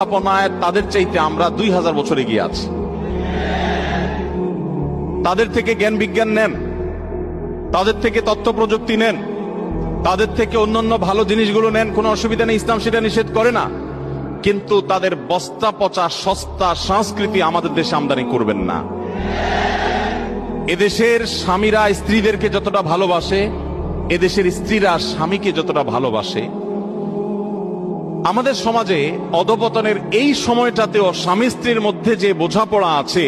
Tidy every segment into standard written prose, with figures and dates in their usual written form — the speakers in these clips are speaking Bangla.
আপনায় তাদের চাইতে আমরা 2000 বছর এগিয়ে আছি। তাদের থেকে জ্ঞান বিজ্ঞান নেন, তাদের থেকে তথ্য প্রযুক্তি নেন, তাদের থেকে অন্যান্য ভালো জিনিসগুলো নেন, কোনো অসুবিধা নেই, ইসলাম সেটা নিষেধ করে না। কিন্তু তাদের বস্তা পচা সস্তা সংস্কৃতি আমাদের দেশে আমদানি করবেন না। এদেশের স্বামীরা স্ত্রীদেরকে যতটা ভালোবাসে, এদেশের স্ত্রীরা স্বামীকে যতটা ভালোবাসে, আমাদের সমাজে অধপতনের এই সময়টাতেও স্বামী স্ত্রীর মধ্যে যে বোঝাপড়া আছে,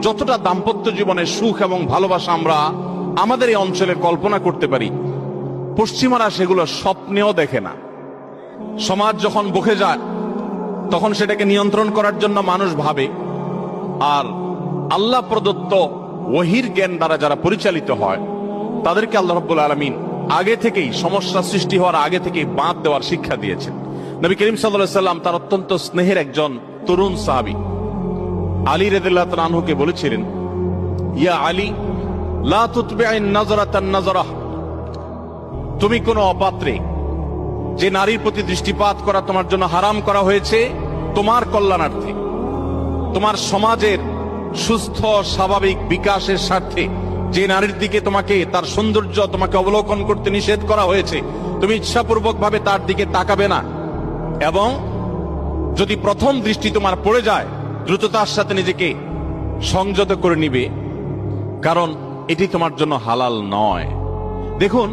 যতটা দাম্পত্য জীবনের সুখ এবং ভালোবাসা আমরা আমাদের এই অঞ্চলে কল্পনা করতে পারি, পশ্চিমারা সেগুলো স্বপ্নেও দেখে না। সমাজ যখন বকে যায় তখন সেটাকে নিয়ন্ত্রণ করার জন্য মানুষ ভাবে, আর আল্লাহ প্রদত্ত ওহীর জ্ঞান দ্বারা যারা পরিচালিত হয় তাদেরকে আল্লাহ রাব্বুল আলামিন আগে থেকেই, সমস্যা সৃষ্টি হওয়ার আগে থেকেই বাঁধ দেওয়ার শিক্ষা দিয়েছেন। নবী করিম সাল্লাল্লাহু আলাইহি সাল্লাম তার অত্যন্ত স্নেহের একজন তরুণ সাহাবী আলী রাদিয়াল্লাহু তাআলা আনহুকে বলেছিলেন, ইয়া আলী লা তুতবি'ন নাযরাতান নাযরাহ, তুমি কোন অপাত্রে যে নারীর প্রতি দৃষ্টিপাত করা তোমার জন্য হারাম করা হয়েছে, তোমার কল্যাণার্থে, তোমার সমাজের সুস্থ স্বাভাবিক বিকাশের স্বার্থে যে নারীর দিকে তোমাকে, তার সৌন্দর্য তোমাকে অবলোকন করতে নিষেধ করা হয়েছে, তুমি ইচ্ছাপূর্বক ভাবে তার দিকে তাকাবে না, এবং যদি প্রথম দৃষ্টি তোমার পড়ে যায় দ্রুততার সাথে নিজেকে সংযত করে নিবে, কারণ এটি তোমার জন্য হালাল নয়। দেখুন,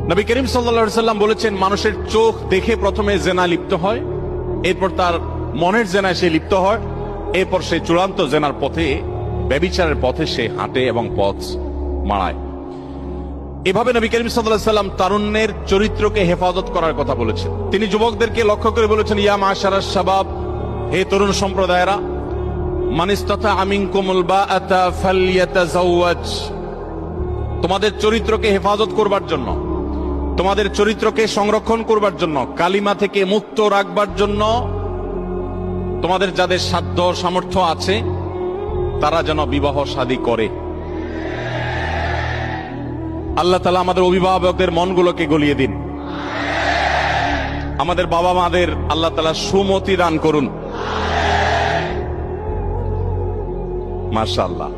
নবী করিম সাল্লাল্লাহু আলাইহি সাল্লাম বলেছেন, মানুষের চোখ দেখে প্রথমে জেনা লিপ্ত হয়, এরপর তার মনের জেনায় সে লিপ্ত হয়, এরপর সে চূড়ান্ত জেনার পথে, ব্যভিচারের পথে সে হাঁটে এবং পথ মাড়ায়। এভাবে নবী করিম সাল্লাল্লাহু আলাইহি সাল্লাম তারুণ্যের চরিত্রকে হেফাজত করার কথা বলেছেন। তিনি যুবকদেরকে লক্ষ্য করে বলেছেন, ইয়া মাশারাশ শাবাব, হে তরুণ সম্প্রদায়েরা, মান ইসতাতা মিনকুমুল বাআতা ফালইয়াতাযাওয়াজ, তোমাদের চরিত্রকে হেফাজত করবার জন্য, তোমাদের চরিত্রকে সংরক্ষণ করবার জন্য, কালিমা থেকে মুক্ত রাখবার জন্য তোমাদের যাদের সাধ্য সামর্থ্য আছে তারা যেন বিবাহ শাদী করে। আল্লাহ তাআলা আমাদের অভিভাবকদের মনগুলোকে গলিয়ে দিন, আমাদের বাবা মাদের আল্লাহ তাআলা সুমতি দান করুন। মাশাআল্লাহ।